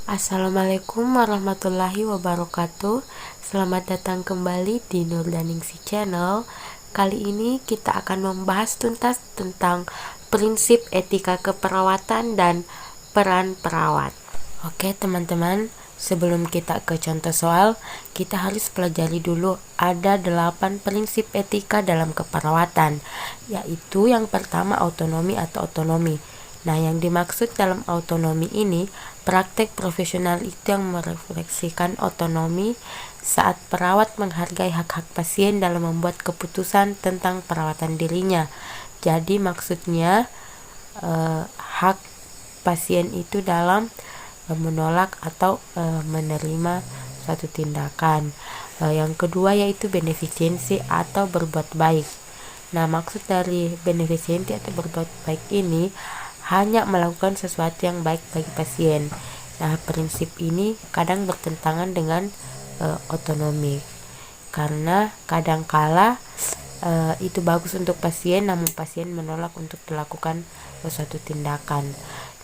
Assalamualaikum warahmatullahi wabarakatuh. Selamat datang kembali di Nurdaningsi Channel. Kali ini kita akan membahas tuntas tentang prinsip etika keperawatan dan peran perawat. Oke teman-teman, sebelum kita ke contoh soal, kita harus pelajari dulu ada 8 prinsip etika dalam keperawatan, yaitu yang pertama autonomi atau otonomi. Nah, yang dimaksud dalam autonomi ini, praktek profesional itu yang merefleksikan otonomi saat perawat menghargai hak-hak pasien dalam membuat keputusan tentang perawatan dirinya. Jadi maksudnya hak pasien itu dalam menolak atau menerima suatu tindakan. Yang kedua yaitu benefisensi atau berbuat baik. Nah, maksud dari benefisensi atau berbuat baik ini hanya melakukan sesuatu yang baik bagi pasien. Nah, prinsip ini kadang bertentangan dengan otonomi, karena kadangkala itu bagus untuk pasien, namun pasien menolak untuk dilakukan suatu tindakan.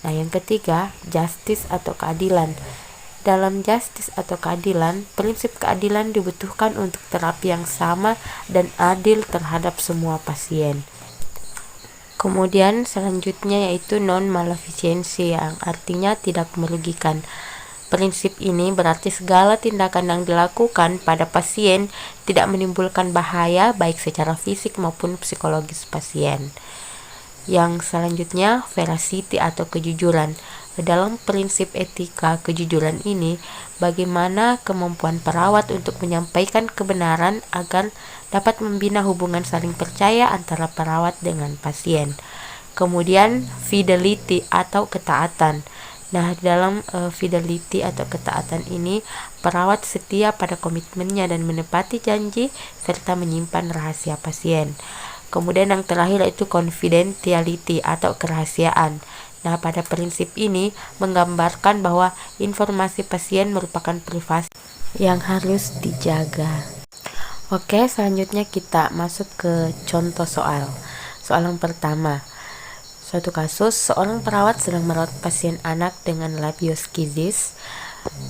Nah, yang ketiga, justice atau keadilan. Dalam justice atau keadilan, prinsip keadilan dibutuhkan untuk terapi yang sama dan adil terhadap semua pasien. Kemudian selanjutnya yaitu non-maleficency, yang artinya tidak merugikan. Prinsip ini berarti segala tindakan yang dilakukan pada pasien tidak menimbulkan bahaya baik secara fisik maupun psikologis pasien. Yang selanjutnya veracity atau kejujuran. Dalam prinsip etika kejujuran ini, bagaimana kemampuan perawat untuk menyampaikan kebenaran agar dapat membina hubungan saling percaya antara perawat dengan pasien. Kemudian fidelity atau ketaatan. Nah, dalam fidelity atau ketaatan ini, perawat setia pada komitmennya dan menepati janji serta menyimpan rahasia pasien. Kemudian yang terakhir yaitu confidentiality atau kerahasiaan. Nah, pada prinsip ini menggambarkan bahwa informasi pasien merupakan privasi yang harus dijaga. Oke, selanjutnya kita masuk ke contoh soal. Soal yang pertama. Suatu kasus, seorang perawat sedang merawat pasien anak dengan labioskisis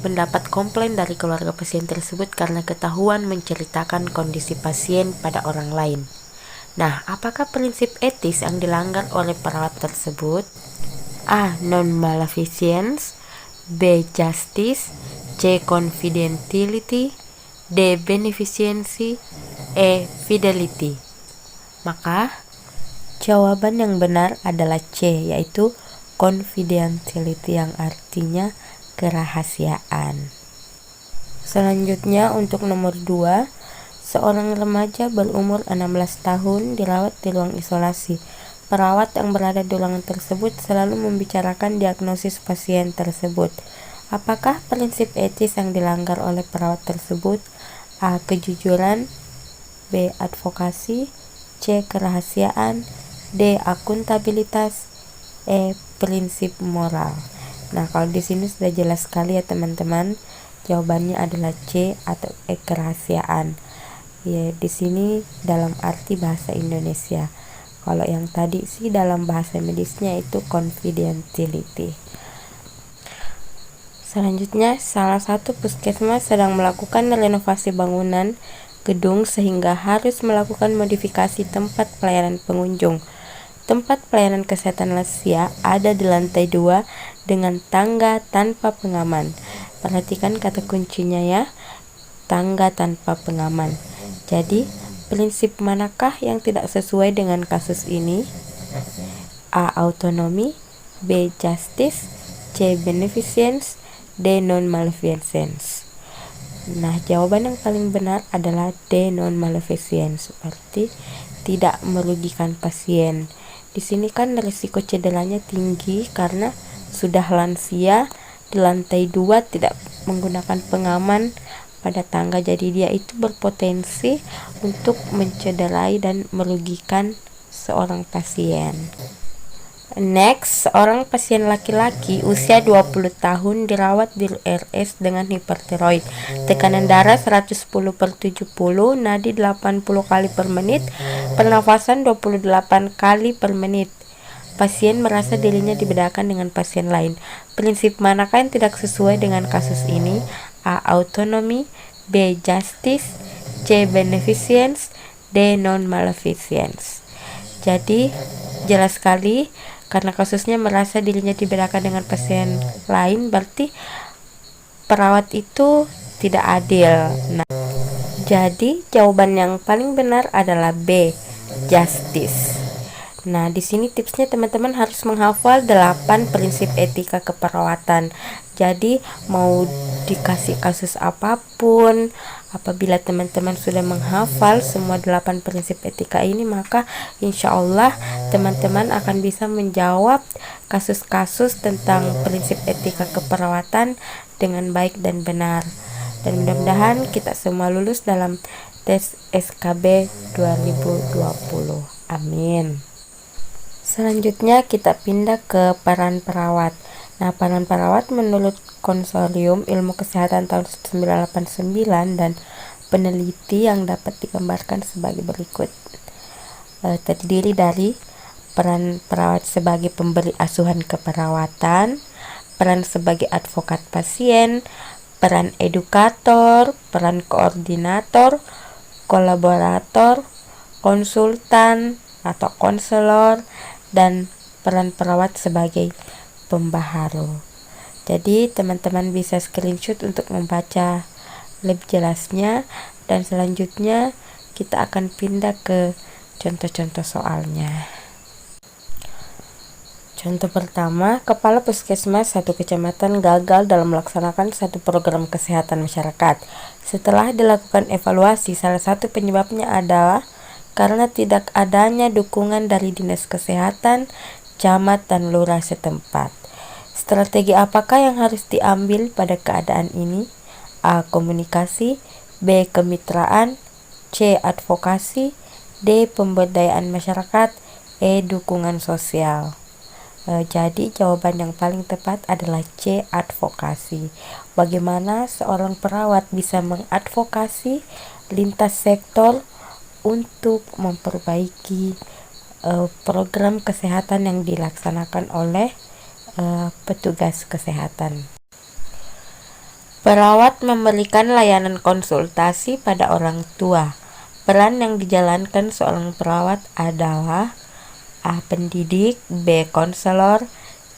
mendapat komplain dari keluarga pasien tersebut karena ketahuan menceritakan kondisi pasien pada orang lain. Nah, apakah prinsip etis yang dilanggar oleh perawat tersebut? A. Non-maleficence, B. Justice, C. Confidentiality, D. Beneficency, E. Fidelity. Maka jawaban yang benar adalah C, yaitu confidentiality, yang artinya kerahasiaan. Selanjutnya untuk nomor 2, seorang remaja berumur 16 tahun dirawat di ruang isolasi. Perawat yang berada di ruangan tersebut selalu membicarakan diagnosis pasien tersebut. Apakah prinsip etis yang dilanggar oleh perawat tersebut? A. Kejujuran, B. Advokasi, C. Kerahasiaan, D. Akuntabilitas, E. Prinsip moral. Nah, kalau di sini sudah jelas sekali ya teman-teman. Jawabannya adalah C atau E. Kerahasiaan. Ya, di sini dalam arti bahasa Indonesia. Kalau yang tadi sih dalam bahasa medisnya itu confidentiality. Selanjutnya, salah satu puskesmas sedang melakukan renovasi bangunan gedung sehingga harus melakukan modifikasi tempat pelayanan pengunjung. Tempat pelayanan kesehatan lansia ada di lantai 2 dengan tangga tanpa pengaman. Perhatikan kata kuncinya ya, tangga tanpa pengaman. Jadi, prinsip manakah yang tidak sesuai dengan kasus ini? A. Autonomi, B. Justice, C. Beneficence, D. Non-maleficence. Nah, jawaban yang paling benar adalah D. Non-maleficence, berarti tidak merugikan pasien. Di sini kan risiko cederanya tinggi karena sudah lansia, di lantai 2 tidak menggunakan pengaman pada tangga, jadi dia itu berpotensi untuk mencederai dan merugikan seorang pasien. Next, seorang pasien laki-laki usia 20 tahun dirawat di RS dengan hipertiroid, tekanan darah 110/70, nadi 80 kali per menit, pernafasan 28 kali per menit. pasien merasa dirinya dibedakan dengan pasien lain. Prinsip manakah yang tidak sesuai dengan kasus ini? A. Autonomy, B. Justice, C. Beneficence, D. Non-maleficence. Jadi jelas sekali, karena kasusnya merasa dirinya dibedakan dengan pasien lain, berarti perawat itu tidak adil. Nah, jadi jawaban yang paling benar adalah B, justice. Nah, di sini tipsnya teman-teman harus menghafal 8 prinsip etika keperawatan. Jadi, mau dikasih kasus apapun, apabila teman-teman sudah menghafal semua 8 prinsip etika ini, maka insya Allah teman-teman akan bisa menjawab kasus-kasus tentang prinsip etika keperawatan dengan baik dan benar. Dan mudah-mudahan kita semua lulus dalam tes SKB 2020. Amin. Selanjutnya kita pindah ke peran perawat. Nah, peran perawat menurut Konsorium Ilmu Kesehatan tahun 1989 dan peneliti yang dapat digambarkan sebagai berikut. Terdiri dari peran perawat sebagai pemberi asuhan keperawatan, peran sebagai advokat pasien, peran edukator, peran koordinator, kolaborator, konsultan atau konselor, dan peran perawat sebagai pembaharu. Jadi teman-teman bisa screenshot untuk membaca lebih jelasnya, dan selanjutnya kita akan pindah ke contoh-contoh soalnya. Contoh pertama, Kepala Puskesmas satu kecamatan gagal dalam melaksanakan satu program kesehatan masyarakat. Setelah dilakukan evaluasi, salah satu penyebabnya adalah karena tidak adanya dukungan dari Dinas Kesehatan, camat, dan lurah setempat. Strategi apakah yang harus diambil pada keadaan ini? A. Komunikasi, B. Kemitraan, C. Advokasi, D. Pemberdayaan masyarakat, E. Dukungan sosial. Jadi jawaban yang paling tepat adalah C, advokasi. Bagaimana seorang perawat bisa mengadvokasi lintas sektor untuk memperbaiki program kesehatan yang dilaksanakan oleh petugas kesehatan. Perawat memberikan layanan konsultasi pada orang tua. Peran yang dijalankan seorang perawat adalah A. Pendidik, B. Konselor,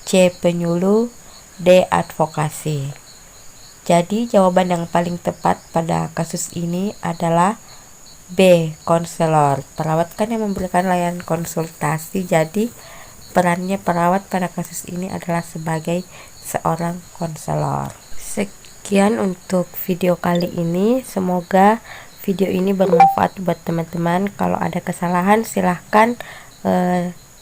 C. Penyuluh, D. Advokasi. Jadi jawaban yang paling tepat pada kasus ini adalah B. Konselor. Perawat kan yang memberikan layanan konsultasi, jadi perannya perawat pada kasus ini adalah sebagai seorang konselor. Sekian untuk video kali ini, semoga video ini bermanfaat buat teman-teman. Kalau ada kesalahan silahkan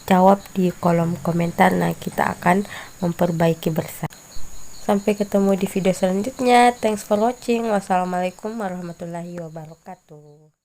jawab di kolom komentar. Nah, kita akan memperbaiki bersama. Sampai ketemu di video selanjutnya. Thanks for watching. Wassalamualaikum warahmatullahi wabarakatuh.